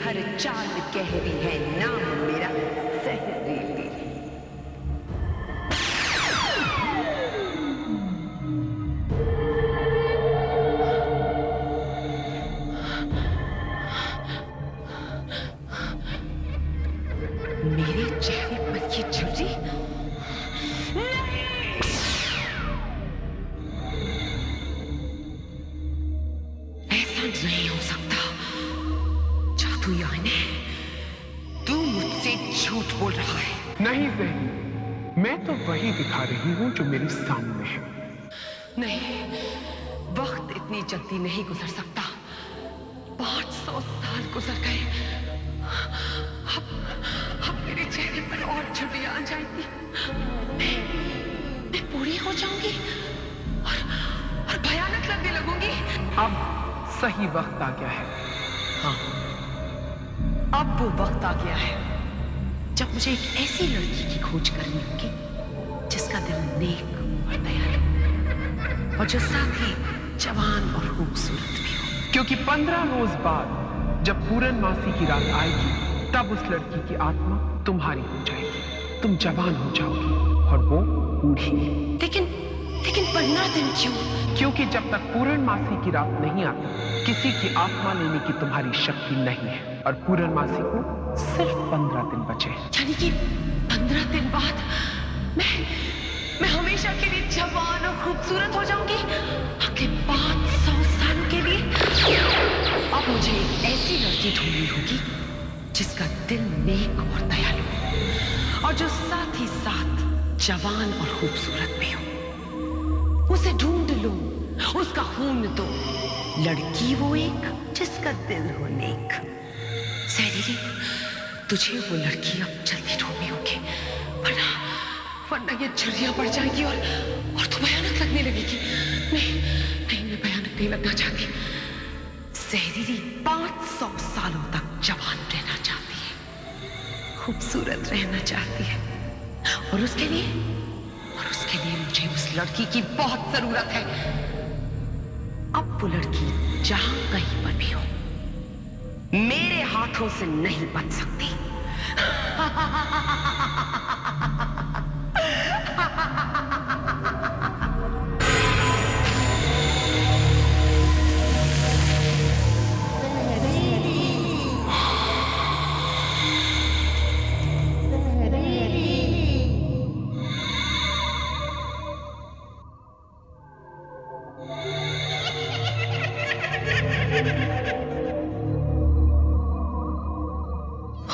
हर चाल गहरी है, नाम मेरा सहरीली। मेरे चेहरे पर ये झुर्री? ऐसा नहीं हो सकता। जादुई आईने, तू मुझसे झूठ बोल रहा है। नहीं ज़हरी, मैं तो वही दिखा रही हूँ जो मेरे सामने है। नहीं, वक्त इतनी जल्दी नहीं गुजर सकता। 500 साल गुजर गए। अब मेरे चेहरे पर और झुर्रियां आ जाएंगी। मैं बूढ़ी हो जाऊंगी और भयानक लगने लगूंगी। अब सही वक्त आ गया है। हाँ, अब वो वक्त आ गया है जब मुझे एक ऐसी लड़की की खोज करनी होगी जिसका दिल नेक और दयालु और जो साथ ही जवान और खूबसूरत भी हो। क्योंकि 15 रोज बाद जब पूर्णमासी की रात आएगी, तब उस लड़की की आत्मा तुम्हारी हो जाएगी। तुम जवान हो जाओगी और वो बूढ़ी। लेकिन 15 दिन क्यों? क्योंकि जब तक पूर्णमासी की रात नहीं आती, किसी की आत्मा लेने की तुम्हारी शक्ति नहीं है। और पूर्णमासी को सिर्फ 15 दिन बचे। यानी कि 15 दिन बाद मैं हमेशा के लिए जवान और खूबसूरत हो जाऊंगी, अगले 500 सालों के लिए। अब मुझे एक ऐसी लड़की ढूंढनी होगी जिसका दिल नेक और दयालु हो और जो साथ ही साथ जवान और खूबसूरत भी हो। उसे ढूंढ लूं, उसका खून दो, लड़की वो एक जिसका दिल हो नेक। सहरीली, तुझे वो लड़की अब जल्दी ढूंढनी होगी, वरना ये झुर्रियां पड़ जाएंगी और तू भयानक लगने लगेगी। नहीं, मैं भयानक नहीं लगना चाहती। सहरीली 500 सालों तक जवान रहना चाहती है, खूबसूरत रहना चाहती है, और उसके लिए मुझे उस लड़की की बहुत जरूरत है। अब वो लड़की जहां कहीं पर भी हो, मेरे हाथों से नहीं बच सकती।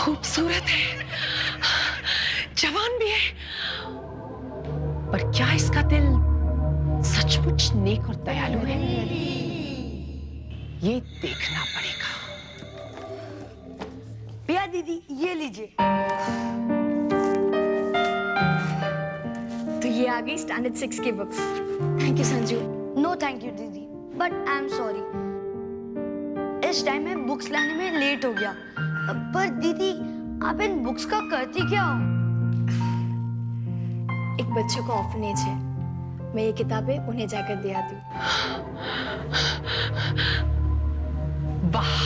खूबसूरत है, जवान भी है, पर क्या इसका दिल सचमुच नेक और दयालु है? ये देखना पड़ेगा। पिया दीदी, ये लीजिए। तो ये आ गई स्टैंडर्ड 6 की books. Thank you Sanju. No thank you दीदी, बट आई एम सॉरी। इस टाइम मैं बुक्स लाने में लेट हो गया। पर दीदी, आप इन बुक्स का करती क्या हो? एक बच्चों का ऑर्फनेज है, मैं ये किताबें उन्हें जाकर दे आती हूँ। वाह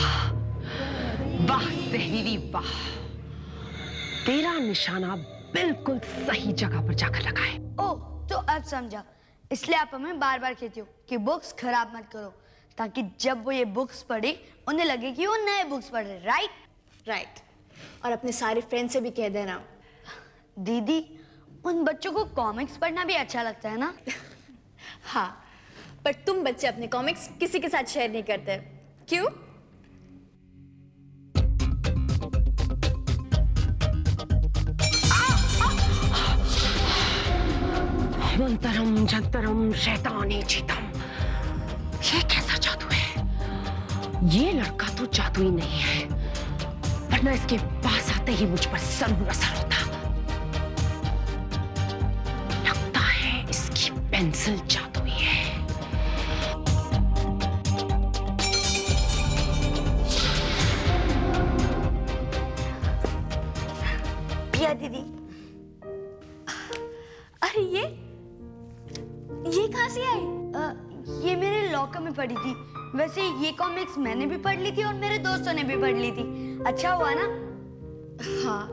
वाह सहरीली वाह, तेरा निशाना बिल्कुल सही जगह पर जाकर लगा है। ओह, तो अब समझा। इसलिए आप हमें बार बार कहती हो कि बुक्स खराब मत करो, ताकि जब वो ये बुक्स पढ़े उन्हें लगे कि वो नए बुक्स पढ़ रहे। राइट। और अपने सारे फ्रेंड से भी कह देना। दीदी, उन बच्चों को कॉमिक्स पढ़ना भी अच्छा लगता है ना? हाँ, पर तुम बच्चे अपने कॉमिक्स किसी के साथ शेयर नहीं करते, क्यों? मंतरम जंतरम शैतानी चितम, ये कैसा जादू है? ये लड़का तो जादुई नहीं है, वरना इसके पास आते ही मुझ पर जरूर असर होता। लगता है इसकी पेंसिल जादुई है। पिया दीदी, अरे ये कहाँ से आई? ये मेरे लॉकर में पड़ी थी। वैसे ये कॉमिक्स मैंने भी पढ़ ली थी और मेरे दोस्तों ने भी पढ़ ली थी। अच्छा हुआ ना? हाँ,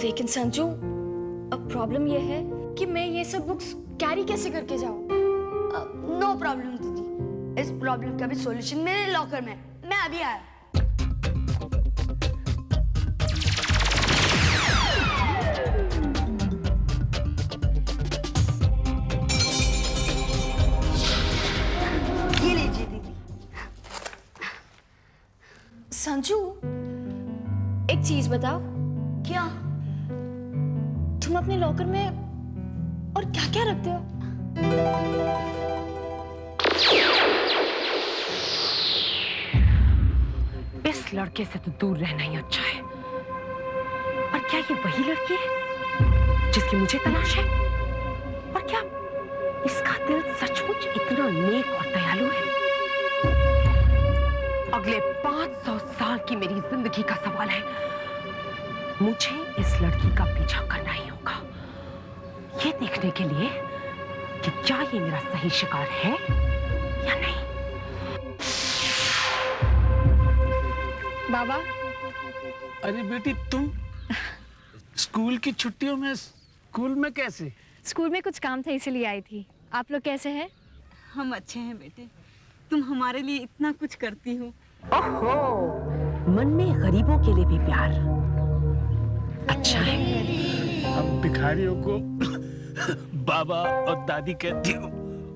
लेकिन संजू, अब प्रॉब्लम ये है कि मैं ये सब बुक्स कैरी कैसे करके जाऊँ? नो प्रॉब्लम दीदी, इस प्रॉब्लम का भी सॉल्यूशन मेरे लॉकर में है। मैं अभी आया। ये लीजिए दीदी। संजू, एक चीज बताओ, क्या? तुम अपने लॉकर में और क्या क्या रखते हो? इस लड़के से तो दूर रहना ही अच्छा है। और क्या ये वही लड़की है जिसकी मुझे तलाश है? और क्या इसका दिल सचमुच इतना नेक और दयालु है? अगले 500 साल की मेरी जिंदगी का सवाल है। मुझे इस लड़की का पीछा करना ही होगा, ये देखने के लिए कि क्या ये मेरा सही शिकार है या नहीं। बाबा, अरे बेटी, तुम स्कूल की छुट्टियों में स्कूल में कैसे? स्कूल में कुछ काम था इसीलिए आई थी। आप लोग कैसे हैं? हम अच्छे हैं बेटे, तुम हमारे लिए इतना कुछ करती हो। ओहो, मन में गरीबों के लिए भी प्यार। अच्छा है। अब भिखारियों को बाबा और दादी कहती हो।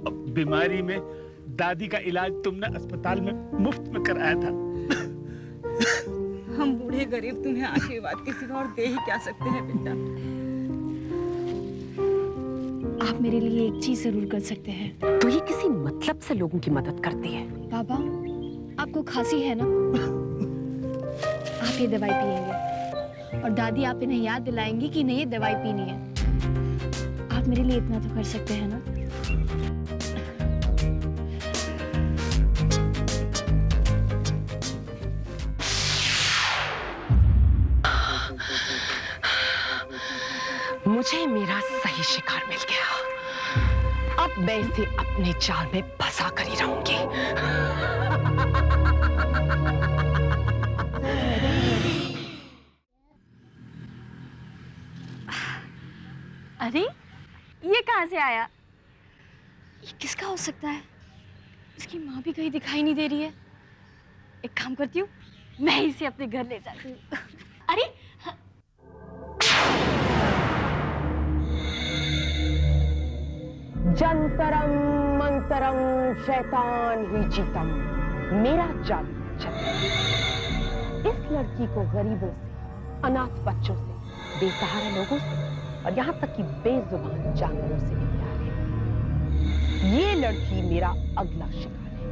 अब बीमारी में दादी का इलाज तुमने अस्पताल में मुफ्त में कराया था। हम बूढ़े गरीब तुम्हें आशीर्वाद के सिवा और दे ही क्या सकते हैं बेटा। आप मेरे लिए एक चीज जरूर कर सकते हैं। तो ये किसी मतलब से लोगों की मदद करती है। बाबा, आपको खांसी है ना? आप ये दवाई पिएंगे और दादी आप इन्हें याद दिलाएंगी कि नहीं ये दवाई पीनी है। आप मेरे लिए इतना तो कर सकते हैं ना? मुझे मेरा सही शिकार मिल गया। अब मैं इसे अपने जाल में फंसा कर ही रहूंगी। अरे, ये कहाँ से आया? ये किसका हो सकता है? इसकी माँ भी कहीं दिखाई नहीं दे रही है। एक काम करती हूँ, मैं इसे अपने घर ले जाती हूँ। अरे, जंतरम मंतरम शैतान ही जीतम, मेरा जादू चलता। इस लड़की को गरीबों से, अनाथ बच्चों से, बेसहारा लोगों से और यहाँ तक कि बेजुबान जानवरों से भी प्यार है। ये लड़की मेरा अगला शिकार है।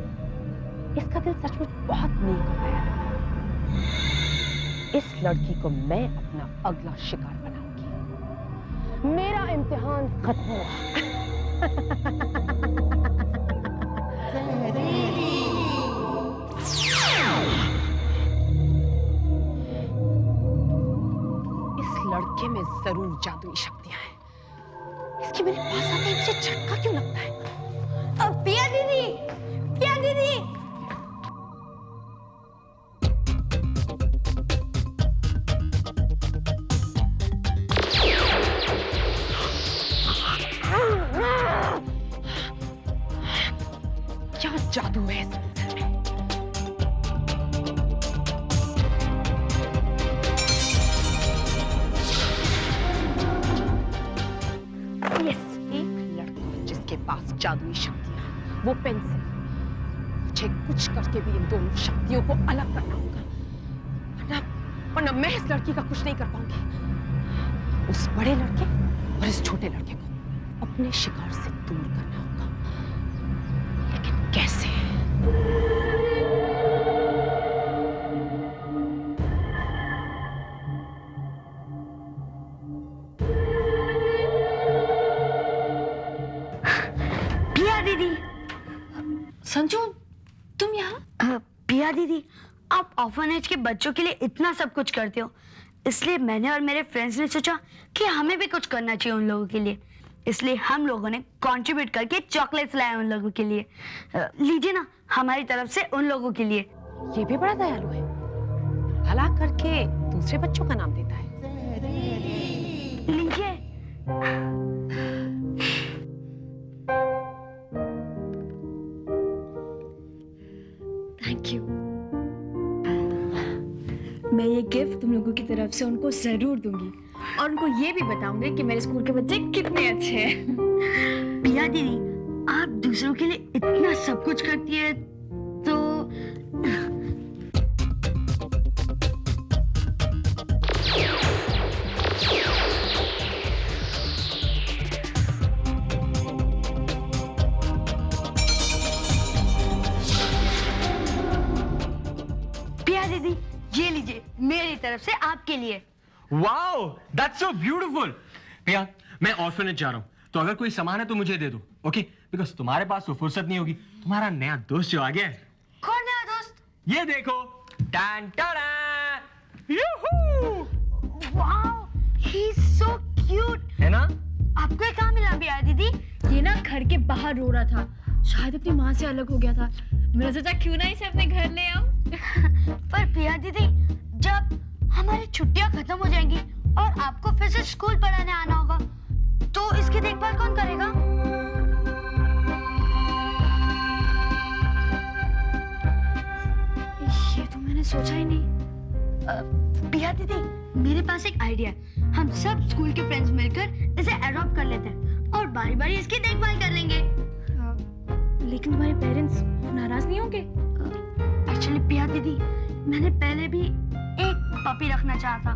इसका दिल सचमुच बहुत नेक और दयालु है। इस लड़की को मैं अपना अगला शिकार बनाऊंगी। मेरा इम्तिहान खत्म हुआ। इस लड़के में जरूर जादुई शक्तियां हैं। इसकी मेरे पास आते ही मुझे झटका क्यों लगता है? पिया दीदी, पिया दीदी। क्या जादू है इस मंदिर में? यस, एक लड़का जिसके पास जादुई शक्तियां हैं, वो पेंसिल। मुझे कुछ करके भी इन दोनों शक्तियों को अलग करना होगा, वरना मैं इस लड़की का कुछ नहीं कर पाऊंगी। उस बड़े लड़के और इस छोटे लड़के को अपने शिकार से दूर करना होगा, लेकिन कैसे? पिया दीदी। संजू, तुम यहाँ? पिया दीदी, आप ऑर्फनेज के बच्चों के लिए इतना सब कुछ करते हो, इसलिए मैंने और मेरे फ्रेंड्स ने सोचा कि हमें भी कुछ करना चाहिए उन लोगों के लिए। इसलिए हम लोगों ने कंट्रीब्यूट करके चॉकलेट्स लाए उन लोगों के लिए। लीजिए ना, हमारी तरफ से उन लोगों के लिए। ये भी बड़ा दयालु है। भला करके दूसरे बच्चों का नाम देता है। लीजिए। Thank you. मैं ये गिफ्ट तुम लोगों की तरफ से उनको जरूर दूंगी और उनको ये भी बताऊंगी कि मेरे स्कूल के बच्चे कितने अच्छे हैं। पिया दीदी, आप दूसरों के लिए इतना सब कुछ करती है तो पिया दीदी, ये लीजिए मेरी तरफ से आपके लिए। Wow, that's so beautiful. भैया, मैं ऑर्फनेज जा रहा हूँ, तो अगर कोई सामान है तो मुझे दे दो, ओके? बिकॉज तुम्हारे पास तो फुर्सत नहीं होगी। तुम्हारा नया दोस्त जो आ गया है। कौन नया दोस्त? ये देखो, टैन टाडा, yoohoo! Wow, he is so cute. है ना? आपको ये कहाँ मिला पिया दीदी? ये ना घर के बाहर रो रहा था, शायद अपनी माँ से अलग हो गया था। मैंने सोचा क्यों ना इसे अपने घर ले आऊं। पर पिया दीदी, जब हमारी छुट्टियां खत्म हो जाएंगी और आपको फिर से स्कूल पढ़ाने आना होगा, तो इसकी देखभाल कौन करेगा? ये तो मैंने सोचा ही नहीं। पिया दीदी, मेरे पास एक आइडिया है। हम सब स्कूल के फ्रेंड्स मिलकर इसे अडॉप्ट कर लेते हैं और बारी-बारी इसकी देखभाल कर लेंगे। लेकिन तुम्हारे पेरेंट्स नाराज नहीं होंगे? एक्चुअली पिया दीदी, मैंने पहले भी एक पपी रखना चाहा था,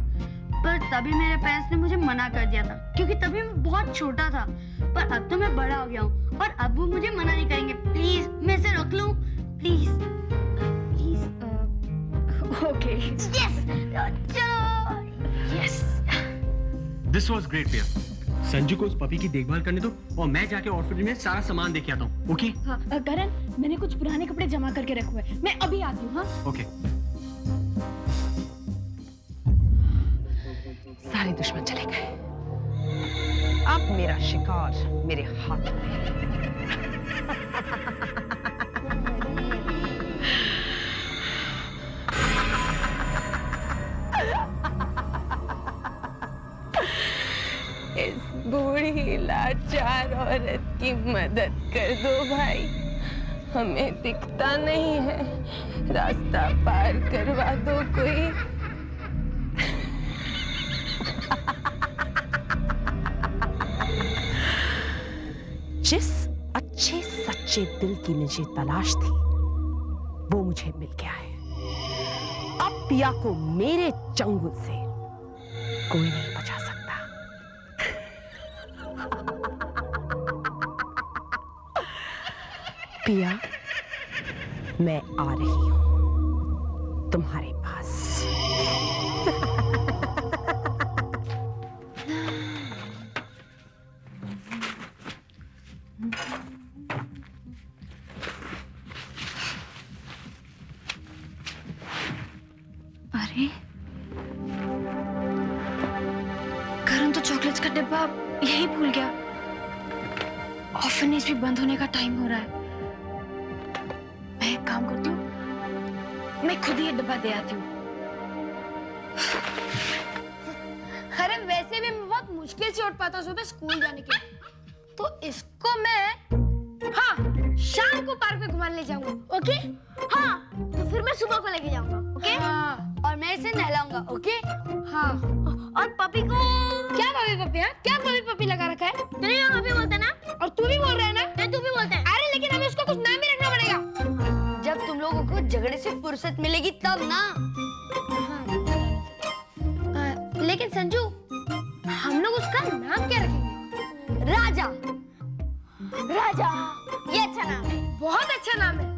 पर तभी मेरे पेरेंट्स ने मुझे मना कर दिया था, क्योंकि तभी मैं बहुत छोटा था। पर अब तो मैं बड़ा हो गया हूँ और अब वो मुझे मना नहीं करेंगे। प्लीज मैं इसे रख लूं, प्लीज प्लीज। ओके। यस, चलो। यस। दिस वाज ग्रेट भैया। संजू को उस पपी की देखभाल करने दो और मैं जाके ऑर्फनेज में सारा सामान देके आता हूँ, ओके? हाँ, करण, मैंने कुछ पुराने कपड़े जमा करके रखे हुए हैं, मैं अभी आती हूँ। हाँ, ओके। सारे दुश्मन चले गए, अब मेरा शिकार मेरे हाथ में है। इस बूढ़ी लाचार औरत की मदद कर दो भाई, हमें दिखता नहीं है, रास्ता पार करवा दो कोई। जिस अच्छे सच्चे दिल की मुझे तलाश थी, वो मुझे मिल गया है। अब पिया को मेरे चंगुल से कोई नहीं बचा सकता। पिया, मैं आ रही हूं तुम्हारे पास। अरे, करण तो चॉकलेट्स का डिब्बा यही भूल गया। ऑर्फनेज भी बंद होने का टाइम हो रहा है। मैं एक काम करती हूँ, मैं खुद ही ये डिब्बा दे आती हूँ। अरे वैसे भी मैं बहुत मुश्किल से उठ पाता हूँ सुबह स्कूल जाने के लिए, तो इसको मैं शाम को पार्क में घुमाने ले जाऊंगा। ओके? हाँ, तो फिर मैं सुबह को लेके जाऊंगा। ओके? हाँ, और मैं इसे नहलाऊंगा। ओके? हाँ। और पपी को क्या पपी है? क्या पपी लगा रखा है? तेरे यहाँ पपी बोलते ना? और तू भी बोल रहा है ना? नहीं, तू भी बोलता है। अरे लेकिन हमें उसको कुछ नाम भी रखना पड़ेगा। जब तुम लोगों को झगड़े से फुर्सत मिलेगी तब ना। लेकिन संजू, हम लोग उसका नाम क्या रखेंगे? राजा। राजा, ये अच्छा नाम है, बहुत अच्छा नाम है।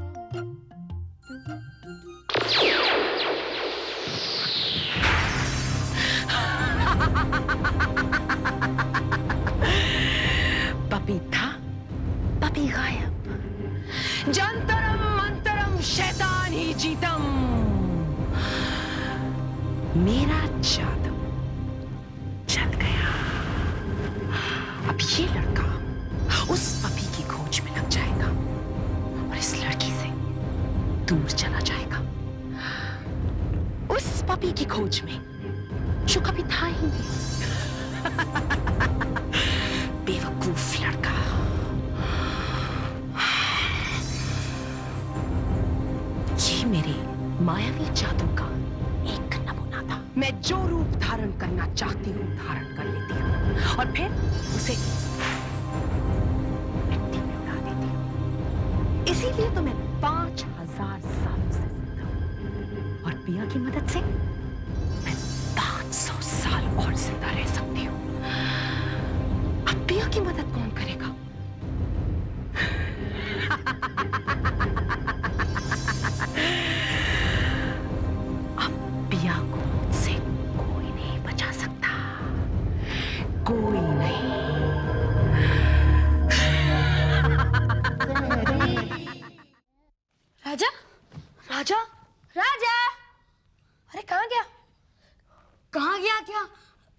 पपी था, पपी गायब। जंतरम मंतरम शैतान ही जीतम। मेरा जादू चल गया। अब ये लड़का उस पपी की खोज में लगा खोज में जो कभी था ही नहीं। बेवकूफ लड़का। ये मेरे मायावी जादू का एक नमूना था। मैं जो रूप धारण करना चाहती हूँ धारण कर लेती हूँ और फिर उसे मिट्टी में उड़ा देती हूँ। इसीलिए तो मैं 5000 सालों से जिंदा हूँ और पिया की मदद से मैं 500 साल और जिंदा रह सकती हूँ। अब पिया की मदद कौन करेगा? अब पिया को मुझसे कोई नहीं बचा सकता, कोई नहीं। राजा राजा राजा, अरे कहाँ गया? कहाँ गया क्या?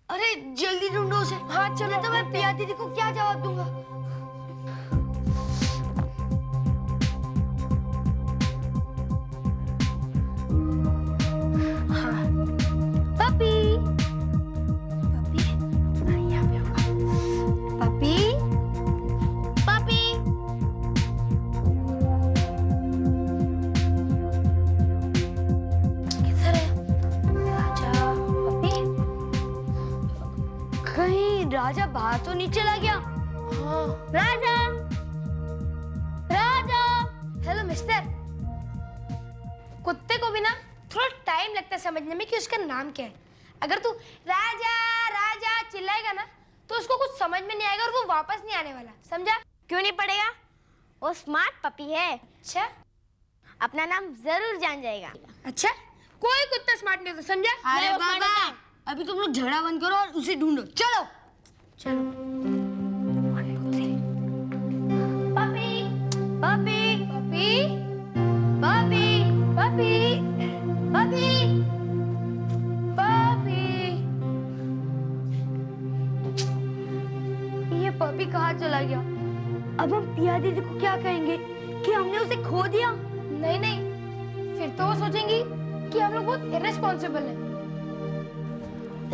अरे जल्दी ढूंढो उसे। हाँ चलो। तो मैं पिया दीदी को क्या जवाब दूंगा? पपी पपी यहाँ पे होगा। पपी पपी किधर है राजा? पपी कहीं राजा बाहर तो नहीं चला गया? हाँ राजा राजा। Hello mister. कुत्ते को भी ना थोड़ा टाइम लगता है समझने में कि उसका नाम क्या है। अगर तू राजा राजा चिल्लाएगा ना तो उसको कुछ समझ में नहीं आएगा और वो वापस नहीं आने वाला, समझा? क्यों नहीं पड़ेगा? वो स्मार्ट पपी है, अच्छा अपना नाम जरूर जान जाएगा। अच्छा, कोई कुत्ता स्मार्ट नहीं होता, समझा? अरे बाबा, अभी तुम लोग झगड़ा बंद करो और उसे ढूंढो। चलो चलो। Puppy puppy puppy puppy puppy puppy puppy. ये पपी कहाँ चला गया? अब हम पिया दीदी को क्या कहेंगे कि हमने उसे खो दिया? नहीं नहीं, फिर तो वो सोचेंगी कि हम लोग बहुत इर्रेस्पॉन्सिबल हैं।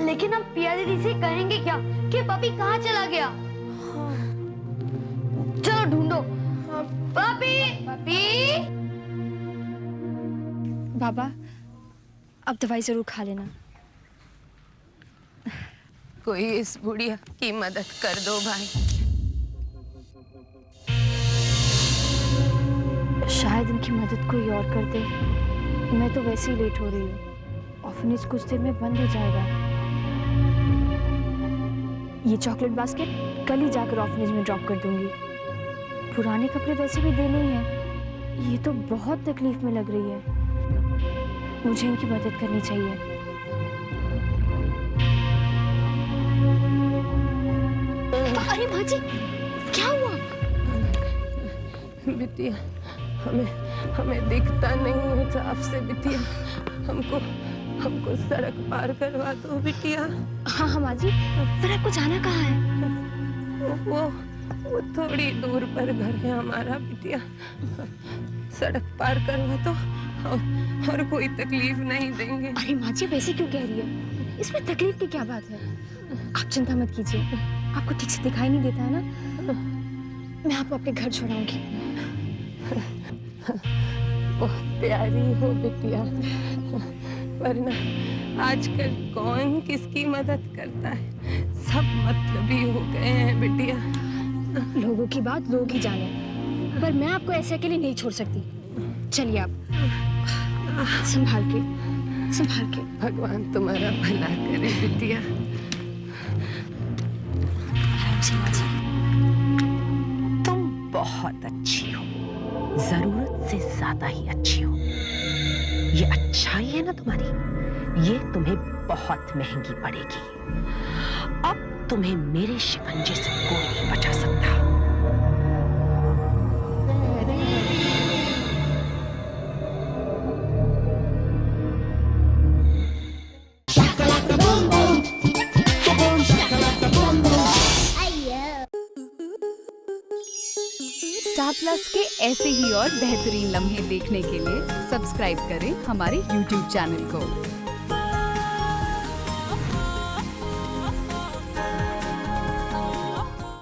लेकिन हम पिया दीदी से कहेंगे क्या कि पपी कहाँ चला गया? चलो ढूंढो। Puppy puppy. बाबा, अब दवाई जरूर खा लेना। कोई इस बुढ़िया की मदद कर दो भाई। शायद इनकी मदद कोई और कर दे। मैं तो वैसे ही लेट हो रही हूँ। ऑर्फनेज कुछ देर में बंद हो जाएगा। ये चॉकलेट बास्केट कल ही जाकर ऑर्फनेज में ड्रॉप कर दूंगी। पुराने कपड़े वैसे भी देने ही हैं। ये तो बहुत तकलीफ में लग रही है। मुझे इनकी मदद करनी चाहिए। अरे माँ जी, क्या हुआ? बिटिया, हमें दिखता नहीं है साफ से। बिटिया, हमको सड़क पार करवा दो बिटिया। हाँ हाँ माँ जी, फिर आपको जाना कहाँ है? वो थोड़ी दूर पर घर है हमारा बिटिया। सड़क पार करवा दो और कोई तकलीफ नहीं देंगे। अरे माँ जी, वैसे क्यों कह रही है? इसमें तकलीफ की क्या बात है? आप चिंता मत कीजिए। आपको ठीक से दिखाई नहीं देता है ना? मैं आपको आपके घर छोड़ाऊंगी। बहुत प्यारी हो बिटिया, वरना आजकल कौन किसकी मदद करता है? सब मतलबी हो गए हैं बिटिया। लोगों की बात लोग ही जाने, पर मैं आपको ऐसे अकेले नहीं छोड़ सकती। चलिए आप, संभाल के। भगवान तुम्हारा भला करे बिटिया। आराम से माँ जी। तुम बहुत अच्छी हो, जरूरत से ज्यादा ही अच्छी हो। ये अच्छाई है ना तुम्हारी, ये तुम्हें बहुत महंगी पड़ेगी। अब तुम्हें मेरे शिकंजे से कोई नहीं बचा सकता। स्टार प्लस के ऐसे ही और बेहतरीन लम्हे देखने के लिए सब्सक्राइब करें हमारे YouTube चैनल को।